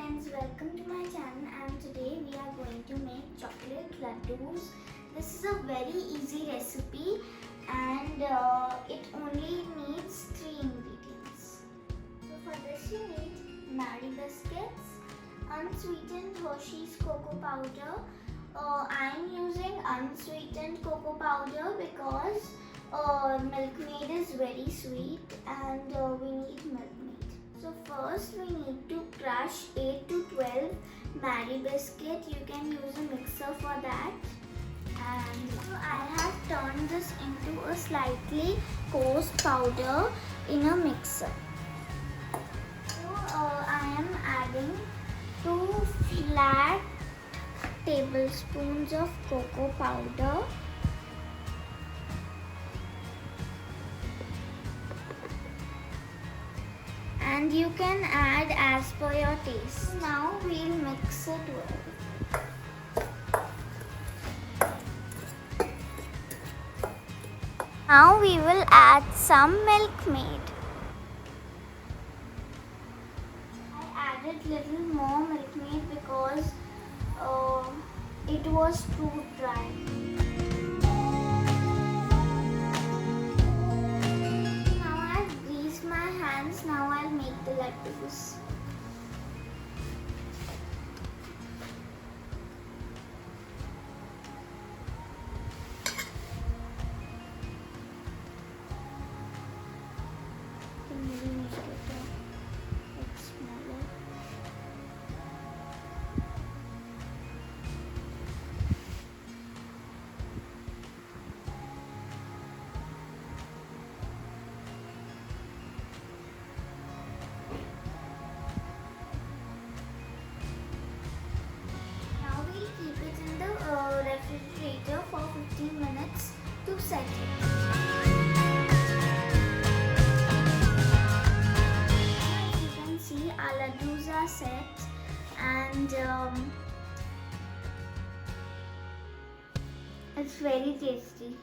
friends, welcome to my channel and today we are going to make chocolate laddus. This is a very easy recipe and it only needs 3 ingredients. So for this you need Marie biscuits, unsweetened Hershey's cocoa powder. I am using unsweetened cocoa powder because Milkmaid is very sweet and we need Milkmaid. So first we need to crush 8 to 12 Marie biscuit. You can use a mixer for that. And I have turned this into a slightly coarse powder in a mixer. So I am adding 2 flat tablespoons of cocoa powder. And you can add as per your taste. Now we'll mix it well. Now we will add some Milkmaid. I added little more Milkmaid because it was too dry. Now I'll make the laddus. Maybe make it a bit smaller. Refrigerator for 15 minutes to set it. As you can see, our laddus are set and it's very tasty.